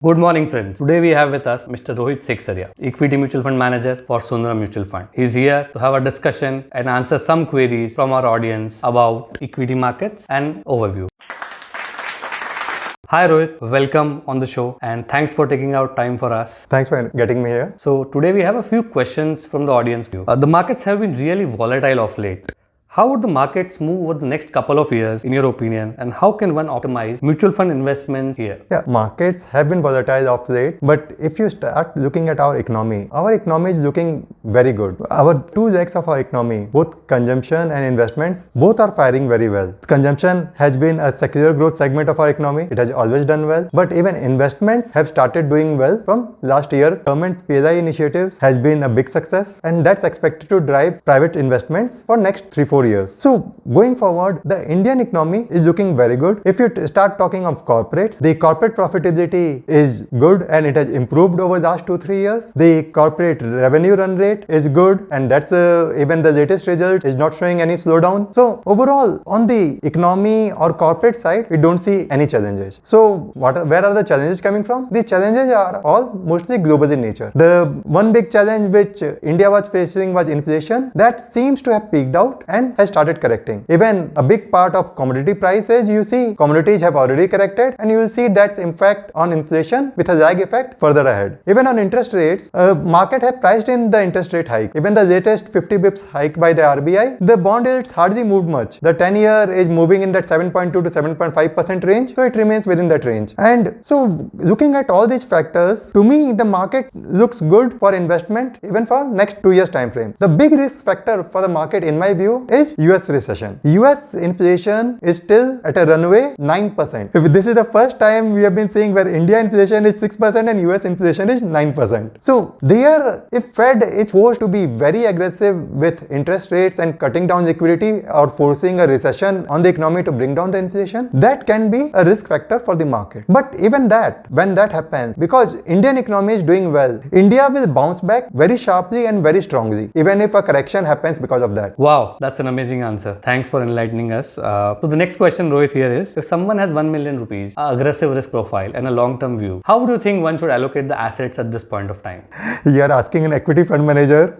Good morning, friends. Today we have with us Mr. Rohit Seksaria, Equity Mutual Fund Manager for Sundaram Mutual Fund. He's here to have a discussion and answer some queries from our audience about equity markets and overview. Hi Rohit, welcome on the show and thanks for taking out time for us. Thanks for getting me here. So today we have a few questions from the audience. The markets have been really volatile of late. How would the markets move over the next couple of years, in your opinion, and how can one optimize mutual fund investments here? Yeah, markets have been volatile of late, but if you start looking at our economy is looking very good. Our two legs of our economy, both consumption and investments, both are firing very well. Consumption has been a secular growth segment of our economy. It has always done well, but even investments have started doing well from last year. Government's PLI initiatives has been a big success, and that's expected to drive private investments for next 3-4 years. So going forward, the Indian economy is looking very good. If you start talking of corporates, the corporate profitability is good and it has improved over the last 2-3 years. The corporate revenue run rate is good, and that's even the latest result is not showing any slowdown. So overall, on the economy or corporate side, we don't see any challenges. So where are the challenges coming from? The challenges are all mostly global in nature. The one big challenge which India was facing was inflation. That seems to have peaked out and has started correcting. Even a big part of commodity prices, you see commodities have already corrected, and you will see that's impact on inflation with a lag effect further ahead. Even on interest rates, market have priced in the interest rate hike. Even the latest 50 bips hike by the RBI, the bond yields hardly moved much. The 10-year is moving in that 7.2 to 7.5% range, so it remains within that range. And so looking at all these factors, to me the market looks good for investment even for next 2 years time frame. The big risk factor for the market in my view is US recession. US inflation is still at a runway 9%. If this is the first time we have been seeing where India inflation is 6% and US inflation is 9%. So there, if Fed is forced to be very aggressive with interest rates and cutting down liquidity or forcing a recession on the economy to bring down the inflation, that can be a risk factor for the market. But even that, when that happens, because Indian economy is doing well, India will bounce back very sharply and very strongly, even if a correction happens because of that. Wow, that's an amazing answer. Thanks for enlightening us. So the next question, Rohit, here is, if someone has 1 million rupees, aggressive risk profile and a long-term view, how do you think one should allocate the assets at this point of time? You are asking an equity fund manager.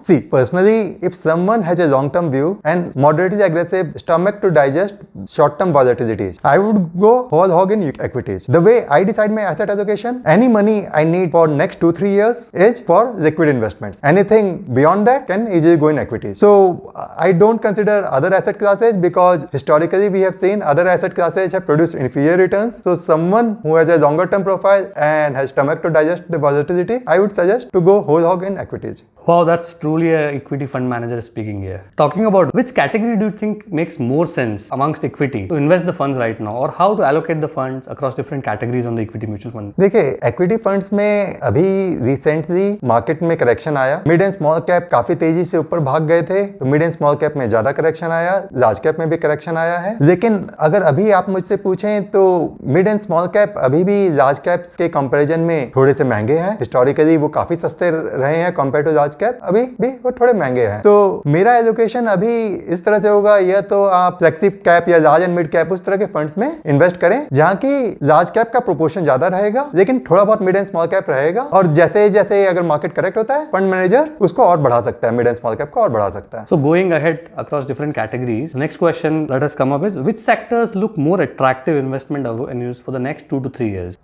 See, personally, if someone has a long-term view and moderately aggressive stomach to digest short-term volatilities, I would go whole hog in equities. The way I decide my asset allocation, any money I need for next 2-3 years is for liquid investments. Anything beyond that can easily go in equities. So I don't consider other asset classes because historically we have seen other asset classes have produced inferior returns. So someone who has a longer-term profile and has stomach to digest the volatility, I would suggest to go whole hog in equities. Wow, that's truly an equity fund manager speaking here. Talking about which category do you think makes more sense amongst equity to invest the funds right now, or how to allocate the funds across different categories on the equity mutual fund? देखिए, equity funds में अभी recently market में correction आया. Mid and small cap काफी तेजी से ऊपर भाग गए थे, तो mid and small cap में ज्यादा correction आया, large cap में भी correction आया है. लेकिन अगर अभी आप मुझसे पूछें तो mid and small cap अभी भी large caps के comparison में थोड़े से महंगे हैं. Historically वो काफी सस्ते रहे हैं compared to large कैप, अभी भी वो थोड़े महंगे हैं. तो मेरा एलोकेशन अभी इस तरह से होगा, या तो आप फ्लेक्सी कैप या लार्ज एंड मिड कैप उस तरह के फंड्स में इन्वेस्ट करें जहां की लार्ज कैप का प्रोपोर्शन ज्यादा रहेगा लेकिन थोड़ा बहुत मिड एंड स्मॉल कैप रहेगा, और जैसे जैसे अगर मार्केट करेक्ट होता है फंड मैनेजर उसको और बढ़ा सकता है, मिड एंड स्मॉल कैप को और बढ़ा सकता है. So going ahead across different categories, next question let us come up is, which sectors look more attractive investment avenues for the next 2 to 3 years?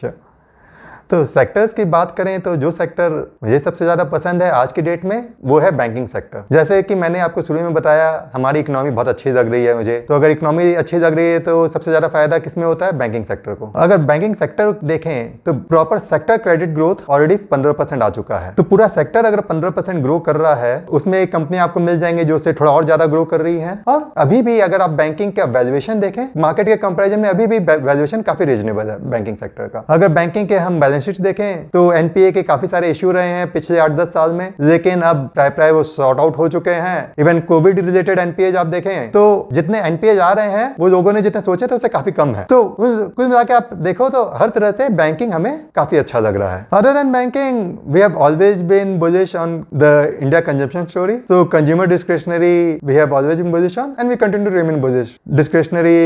Sure. तो सेक्टर्स की बात करें तो जो सेक्टर मुझे सबसे ज़्यादा पसंद है आज की डेट में वो है बैंकिंग सेक्टर. जैसे कि मैंने आपको शुरू में बताया, हमारी इकोनॉमी बहुत अच्छी लग रही है मुझे, तो अगर इकोनॉमी अच्छी लग रही है तो सबसे ज़्यादा फायदा किस में होता है? बैंकिंग सेक्टर को. अगर बैंकिंग सेक्टर देखें तो proper sector credit growth already 15% आ चुका है. तो पूरा सेक्टर अगर 15% ग्रो कर रहा है, उसमें एक कंपनी आपको मिल जाएंगे जो उससे थोड़ा और ज़्यादा ग्रो कर रही है. और अभी भी अगर आप बैंकिंग का वैल्यूएशन देखें, मार्केट के कंपेरिजन में अभी भी वैल्यूएशन काफ़ी रीजनेबल है बैंकिंग सेक्टर का. अगर बैंकिंग के हम बैलेंस शीट देखें तो एनपीए के काफी सारे इश्यू रहे हैं पिछले 8-10 साल में, लेकिन अब प्राय वो सॉर्ट आउट हो चुके हैं। इवन कोविड रिलेटेड एनपीए आप देखें तो जितने एनपीए आ रहे हैं वो लोगों ने जितने सोचे थे उससे काफी कम है। तो कुल मिला के आप देखो तो हर तरह से बैंकिंग हमें काफी अच्छा लग रहा है। Other than banking we have always been bullish on the India consumption story, so consumer discretionary we have always been bullish on and we continue to remain bullish. Discretionary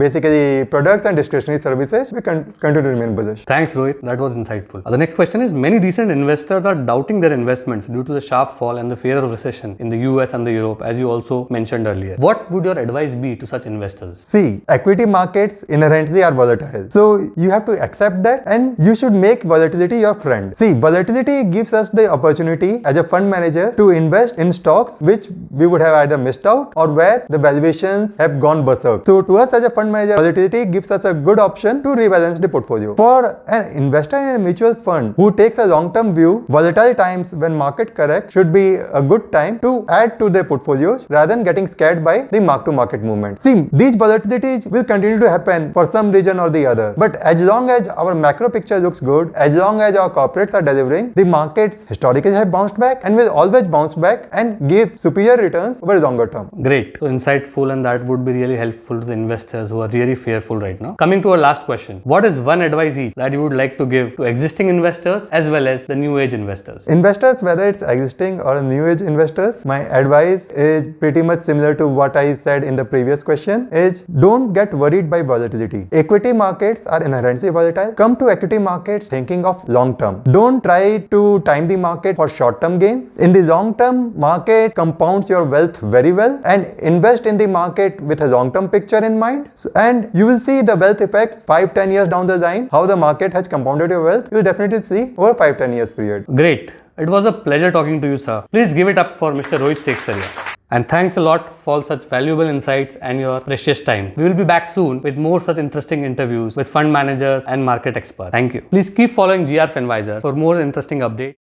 basically products and discretionary services, we continue to remain bullish. Thanks, Rohit. That was insightful. The next question is, many recent investors are doubting their investments due to the sharp fall and the fear of recession in the US and the Europe, as you also mentioned earlier. What would your advice be to such investors? See, equity markets inherently are volatile. So you have to accept that and you should make volatility your friend. See, volatility gives us the opportunity as a fund manager to invest in stocks which we would have either missed out or where the valuations have gone berserk. So to us as a fund manager, volatility gives us a good option to rebalance the portfolio. For an investor in a mutual fund who takes a long-term view, volatile times when market correct should be a good time to add to their portfolios rather than getting scared by the mark-to-market movement. See, these volatilities will continue to happen for some reason or the other. But as long as our macro picture looks good, as long as our corporates are delivering, the markets historically have bounced back and will always bounce back and give superior returns over longer term. Great. So insightful, and that would be really helpful to the investors who are really fearful right now. Coming to our last question. What is one advice each that you would like to give to existing investors as well as the new age investors? Investors, whether it's existing or new age investors, my advice is pretty much similar to what I said in the previous question, is don't get worried by volatility. Equity markets are inherently volatile. Come to equity markets thinking of long term. Don't try to time the market for short term gains. In the long term, market compounds your wealth very well, and invest in the market with a long term picture in mind. And you will see the wealth effects 5-10 years down the line, how the market has compounded your wealth. You will definitely see over 5-10 years period. Great. It was a pleasure talking to you, sir. Please give it up for Mr. Rohit Seksaria. And thanks a lot for such valuable insights and your precious time. We will be back soon with more such interesting interviews with fund managers and market experts. Thank you. Please keep following GR Finvisor for more interesting updates.